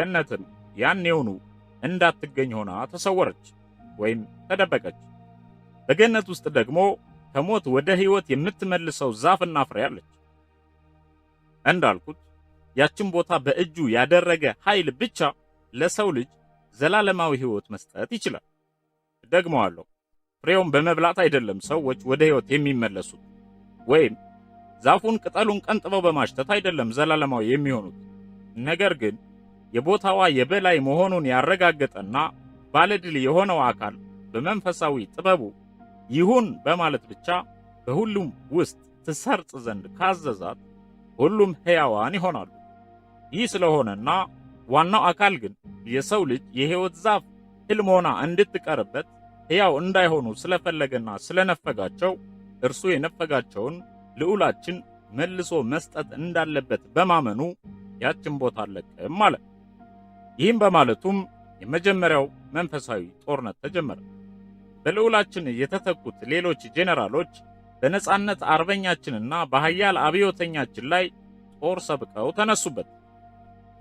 ገነትም ያኔውኑ እንዳትገኝ ሆና ተሰወረች ወይም ተደበቀች። በገነት ውስጥ ደግሞ ከሞት ወደ ሕይወት የምትመልሰው ዛፍና ፍሬ አለች። እንዳልኩት ያችን ቦታ በእጁ ያደረገ ኃይል ብቻ ለሰው ልጅ ዘላለማዊ ሕይወት መስጠት ይችላል። ደግመዋለሁ፣ ፍሬውን በመብላት አይደለም ሰዎች ወደ ሕይወት የሚመለሱት፣ ወይም ዛፉን ቅጠሉን ቀንጥበው በማሽተት አይደለም ዘላለማዊ የሚሆኑት። ነገር ግን የቦታዋ የበላይ መሆኑን ያረጋገጠና ባለድል የሆነው አካል በመንፈሳዊ ጥበቡ ይሁን በማለት ብቻ በሁሉም ውስጥ ትሰርጽ ዘንድ ካዘዛት ሁሉም ሕያዋን ይሆናሉ። ይህ ስለሆነና ዋናው አካል ግን የሰው ልጅ የሕይወት ዛፍ ሕልም ሆና እንድትቀርበት ሕያው እንዳይሆኑ ስለፈለገና ስለነፈጋቸው እርሱ የነፈጋቸውን ልዑላችን መልሶ መስጠት እንዳለበት በማመኑ ያችን ቦታ አለቀም ማለት። ይህም በማለቱም የመጀመሪያው መንፈሳዊ ጦርነት ተጀመረ። በልዑላችን የተተኩት ሌሎች ጄኔራሎች በነጻነት አርበኛችንና በኃያል አብዮተኛችን ላይ ጦር ሰብቀው ተነሱበት።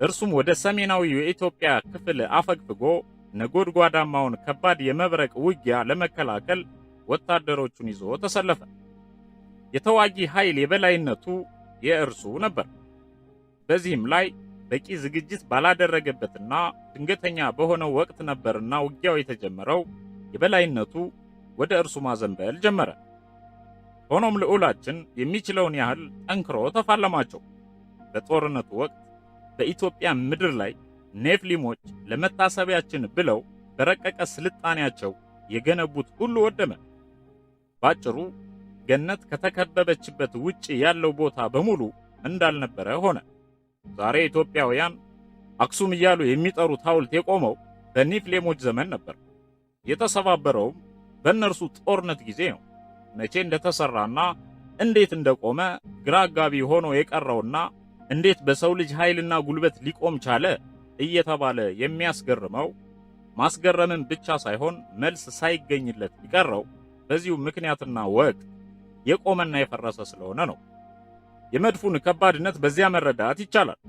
እርሱም ወደ ሰሜናዊው የኢትዮጵያ ክፍል አፈግፍጎ ነጎድጓዳማውን ከባድ የመብረቅ ውጊያ ለመከላከል ወታደሮቹን ይዞ ተሰለፈ። የተዋጊ ኃይል የበላይነቱ የእርሱ ነበር። በዚህም ላይ በቂ ዝግጅት ባላደረገበትና ድንገተኛ በሆነው ወቅት ነበርና ውጊያው የተጀመረው የበላይነቱ ወደ እርሱ ማዘንበል ጀመረ። ሆኖም ልዑላችን የሚችለውን ያህል ጠንክሮ ተፋለማቸው። በጦርነቱ ወቅት በኢትዮጵያ ምድር ላይ ኔፍሊሞች ለመታሰቢያችን ብለው በረቀቀ ስልጣኔያቸው የገነቡት ሁሉ ወደመ። ባጭሩ ገነት ከተከበበችበት ውጪ ያለው ቦታ በሙሉ እንዳልነበረ ሆነ። ዛሬ ኢትዮጵያውያን አክሱም እያሉ የሚጠሩት ሐውልት የቆመው በኔፍሊሞች ዘመን ነበር። የተሰባበረውም በእነርሱ ጦርነት ጊዜ ነው። መቼ እንደተሰራና እንዴት እንደቆመ ግራ አጋቢ ሆኖ የቀረውና እንዴት በሰው ልጅ ኃይልና ጉልበት ሊቆም ቻለ እየተባለ የሚያስገርመው ማስገረምን ብቻ ሳይሆን መልስ ሳይገኝለት ይቀረው በዚሁ ምክንያትና ወቅት የቆመና የፈረሰ ስለሆነ ነው። የመድፉን ከባድነት በዚያ መረዳት ይቻላል።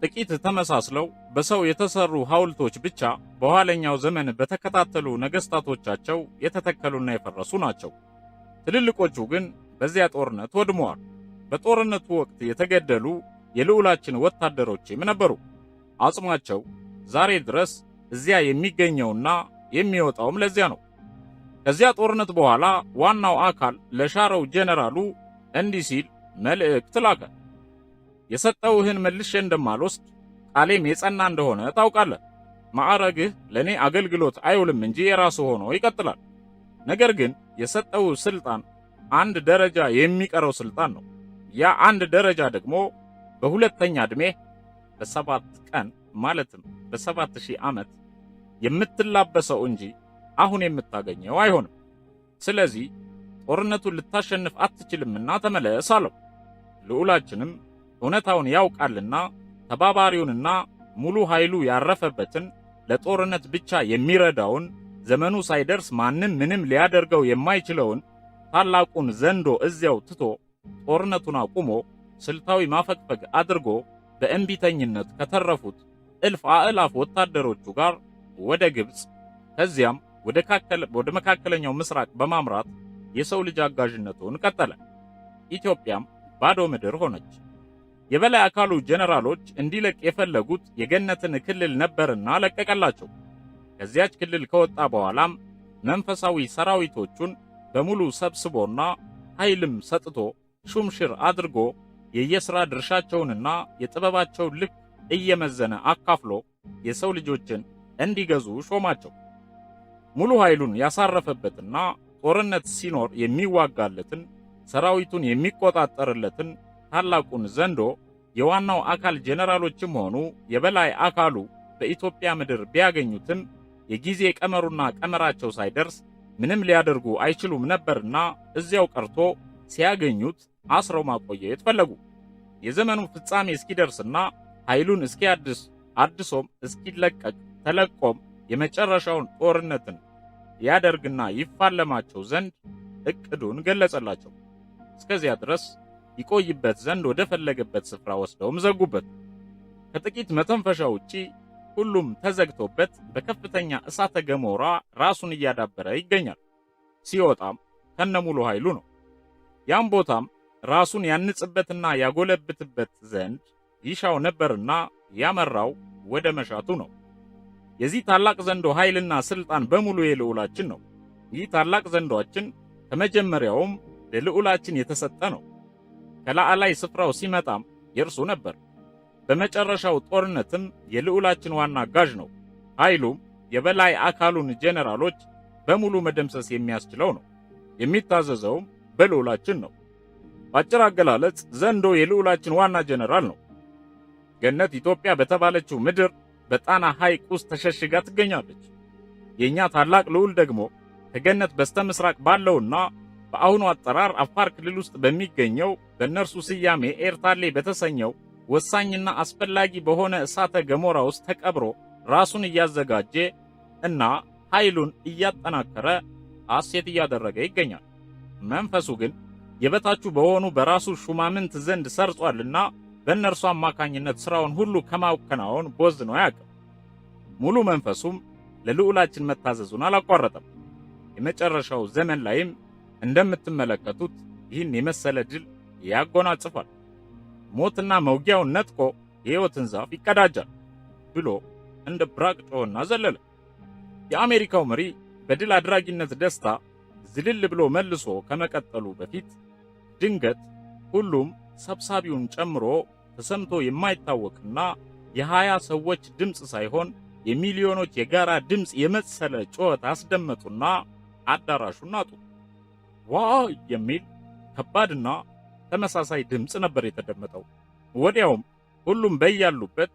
ጥቂት ተመሳስለው በሰው የተሰሩ ሐውልቶች ብቻ በኋለኛው ዘመን በተከታተሉ ነገስታቶቻቸው የተተከሉና የፈረሱ ናቸው። ትልልቆቹ ግን በዚያ ጦርነት ወድመዋል። በጦርነቱ ወቅት የተገደሉ የልዑላችን ወታደሮችም ነበሩ። አጽማቸው ዛሬ ድረስ እዚያ የሚገኘውና የሚወጣውም ለዚያ ነው። ከዚያ ጦርነት በኋላ ዋናው አካል ለሻረው ጄኔራሉ እንዲህ ሲል መልእክት ላከ። የሰጠውህን መልሼ እንደማልወስድ ቃሌም የጸና እንደሆነ ታውቃለህ። ማዕረግህ ለኔ አገልግሎት አይውልም እንጂ የራሱ ሆኖ ይቀጥላል። ነገር ግን የሰጠው ስልጣን አንድ ደረጃ የሚቀረው ስልጣን ነው። ያ አንድ ደረጃ ደግሞ በሁለተኛ ዕድሜ በ7 ቀን ማለትም በ7000 ዓመት የምትላበሰው እንጂ አሁን የምታገኘው አይሆንም። ስለዚህ ጦርነቱን ልታሸንፍ አትችልምና ተመለስ አለው። ልዑላችንም እውነታውን ያውቃልና ተባባሪውንና ሙሉ ኃይሉ ያረፈበትን ለጦርነት ብቻ የሚረዳውን ዘመኑ ሳይደርስ ማንም ምንም ሊያደርገው የማይችለውን ታላቁን ዘንዶ እዚያው ትቶ ጦርነቱን አቁሞ ስልታዊ ማፈግፈግ አድርጎ በእንቢተኝነት ከተረፉት እልፍ አእላፍ ወታደሮቹ ጋር ወደ ግብጽ ከዚያም ወደ መካከለኛው ምስራቅ በማምራት የሰው ልጅ አጋዥነቱን ቀጠለ። ኢትዮጵያም ባዶ ምድር ሆነች። የበላይ አካሉ ጄኔራሎች እንዲለቅ የፈለጉት የገነትን ክልል ነበርና ለቀቀላቸው። ከዚያች ክልል ከወጣ በኋላም መንፈሳዊ ሰራዊቶቹን በሙሉ ሰብስቦና ኃይልም ሰጥቶ ሹምሽር አድርጎ የየሥራ ድርሻቸውንና የጥበባቸውን ልክ እየመዘነ አካፍሎ የሰው ልጆችን እንዲገዙ ሾማቸው። ሙሉ ኃይሉን ያሳረፈበትና ጦርነት ሲኖር የሚዋጋለትን ሰራዊቱን የሚቆጣጠርለትን ታላቁን ዘንዶ የዋናው አካል ጄኔራሎችም ሆኑ የበላይ አካሉ በኢትዮጵያ ምድር ቢያገኙትም የጊዜ ቀመሩና ቀመራቸው ሳይደርስ ምንም ሊያደርጉ አይችሉም ነበርና እዚያው ቀርቶ ሲያገኙት አስረው ማቆየት ፈለጉ። የዘመኑ ፍጻሜ እስኪደርስና ኃይሉን እስኪያድስ አድሶም እስኪለቀቅ ተለቆም የመጨረሻውን ጦርነትን ያደርግና ይፋለማቸው ዘንድ እቅዱን ገለጸላቸው። እስከዚያ ድረስ ይቆይበት ዘንድ ወደ ፈለገበት ስፍራ ወስደውም ዘጉበት። ከጥቂት መተንፈሻ ውጪ ሁሉም ተዘግቶበት በከፍተኛ እሳተ ገሞራ ራሱን እያዳበረ ይገኛል። ሲወጣም ከነሙሉ ኃይሉ ነው። ያም ቦታም ራሱን ያንጽበትና ያጎለብትበት ዘንድ ይሻው ነበርና ያመራው ወደ መሻቱ ነው። የዚህ ታላቅ ዘንዶ ኃይልና ስልጣን በሙሉ የልዑላችን ነው። ይህ ታላቅ ዘንዶአችን ከመጀመሪያውም ለልዑላችን የተሰጠ ነው። ከላዕላይ ስፍራው ሲመጣም የእርሱ ነበር። በመጨረሻው ጦርነትም የልዑላችን ዋና አጋዥ ነው። ኃይሉም የበላይ አካሉን ጄኔራሎች በሙሉ መደምሰስ የሚያስችለው ነው። የሚታዘዘውም በልዑላችን ነው። በአጭር አገላለጽ ዘንዶ የልዑላችን ዋና ጄኔራል ነው። ገነት ኢትዮጵያ በተባለችው ምድር በጣና ሐይቅ ውስጥ ተሸሽጋ ትገኛለች። የኛ ታላቅ ልዑል ደግሞ ከገነት በስተምስራቅ ባለውና በአሁኑ አጠራር አፋር ክልል ውስጥ በሚገኘው በእነርሱ ስያሜ ኤርታሌ በተሰኘው ወሳኝና አስፈላጊ በሆነ እሳተ ገሞራ ውስጥ ተቀብሮ ራሱን እያዘጋጀ እና ኃይሉን እያጠናከረ ሐሴት እያደረገ ይገኛል። መንፈሱ ግን የበታቹ በሆኑ በራሱ ሹማምንት ዘንድ ሰርጿልና በእነርሱ አማካኝነት ሥራውን ሁሉ ከማከናወን ቦዝኖ አያውቅም። ሙሉ መንፈሱም ለልዑላችን መታዘዙን አላቋረጠም። የመጨረሻው ዘመን ላይም እንደምትመለከቱት ይህን የመሰለ ድል ያጎናጽፋል። ሞትና መውጊያውን ነጥቆ የሕይወትን ዛፍ ይቀዳጃል ብሎ እንደ ብራቅ ጮኸና ዘለለ። የአሜሪካው መሪ በድል አድራጊነት ደስታ ዝልል ብሎ መልሶ ከመቀጠሉ በፊት ድንገት ሁሉም ሰብሳቢውን ጨምሮ ተሰምቶ የማይታወቅና የ20 ሰዎች ድምፅ ሳይሆን የሚሊዮኖች የጋራ ድምፅ የመሰለ ጩኸት አስደመጡና አዳራሹን ናጡ። ዋይ የሚል ከባድና ተመሳሳይ ድምፅ ነበር የተደመጠው። ወዲያውም ሁሉም በያሉበት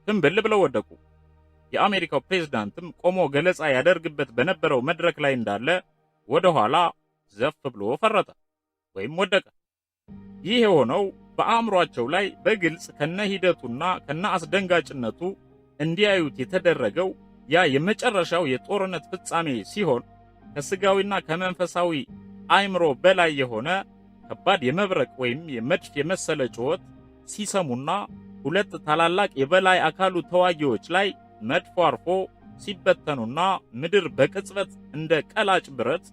ክምብል ብለው ወደቁ። የአሜሪካው ፕሬዝዳንትም ቆሞ ገለጻ ያደርግበት በነበረው መድረክ ላይ እንዳለ ወደ ኋላ ዘፍ ብሎ ፈረጠ ወይም ወደቀ። ይህ የሆነው በአእምሯቸው ላይ በግልጽ ከነሂደቱና ከነ አስደንጋጭነቱ እንዲያዩት የተደረገው ያ የመጨረሻው የጦርነት ፍጻሜ ሲሆን ከስጋዊና ከመንፈሳዊ አእምሮ በላይ የሆነ ከባድ የመብረቅ ወይም የመድፍ የመሰለ ጩኸት ሲሰሙና ሁለት ታላላቅ የበላይ አካሉ ተዋጊዎች ላይ መድፎ አርፎ ሲበተኑና ምድር በቅጽበት እንደ ቀላጭ ብረት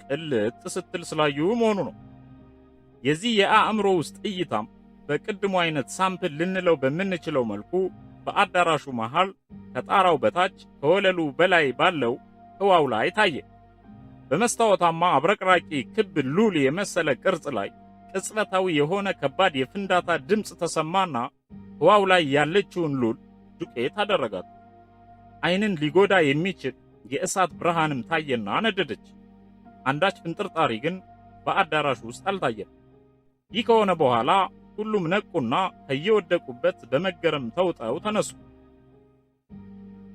ቅልጥ ስትል ስላዩ መሆኑ ነው። የዚህ የአእምሮ ውስጥ እይታም በቅድሙ አይነት ሳምፕል ልንለው በምንችለው መልኩ በአዳራሹ መሃል ከጣራው በታች ከወለሉ በላይ ባለው ህዋው ላይ ታየ። በመስታወታማ አብረቅራቂ ክብ ሉል የመሰለ ቅርጽ ላይ ቅጽበታዊ የሆነ ከባድ የፍንዳታ ድምፅ ተሰማና ህዋው ላይ ያለችውን ሉል ዱቄት አደረጋት። ዓይንን ሊጎዳ የሚችል የእሳት ብርሃንም ታየና ነደደች። አንዳች ፍንጥርጣሪ ግን በአዳራሹ ውስጥ አልታየም። ይህ ከሆነ በኋላ ሁሉም ነቁና ከየወደቁበት በመገረም ተውጠው ተነሱ።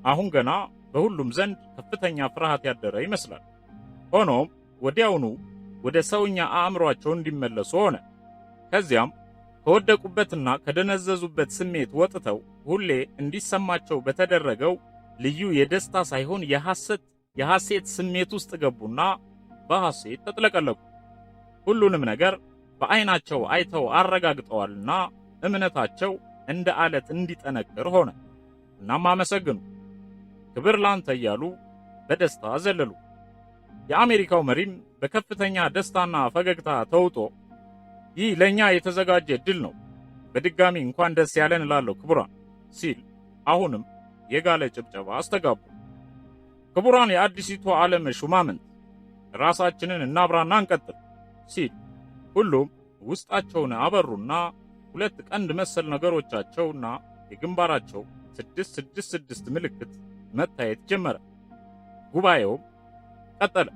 አሁን ገና በሁሉም ዘንድ ከፍተኛ ፍርሃት ያደረ ይመስላል። ሆኖም ወዲያውኑ ወደ ሰውኛ አእምሯቸው እንዲመለሱ ሆነ። ከዚያም ከወደቁበትና ከደነዘዙበት ስሜት ወጥተው ሁሌ እንዲሰማቸው በተደረገው ልዩ የደስታ ሳይሆን የሐሴት ስሜት ውስጥ ገቡና በሐሴት ተጥለቀለቁ። ሁሉንም ነገር በዓይናቸው አይተው አረጋግጠዋልና እምነታቸው እንደ አለት እንዲጠነክር ሆነ። እናም አመሰግኑ፣ ክብር ላንተ እያሉ በደስታ ዘለሉ። የአሜሪካው መሪም በከፍተኛ ደስታና ፈገግታ ተውጦ ይህ ለኛ የተዘጋጀ ድል ነው፣ በድጋሚ እንኳን ደስ ያለን እላለሁ ክቡራን ሲል አሁንም የጋለ ጭብጨባ አስተጋቡ። ክቡራን የአዲሲቱ ዓለም ሹማምንት ራሳችንን እናብራና እንቀጥል ሲል ሁሉም ውስጣቸውን አበሩና ሁለት ቀንድ መሰል ነገሮቻቸውና የግንባራቸው 666 ምልክት መታየት ጀመረ። ጉባኤውም ቀጠለ።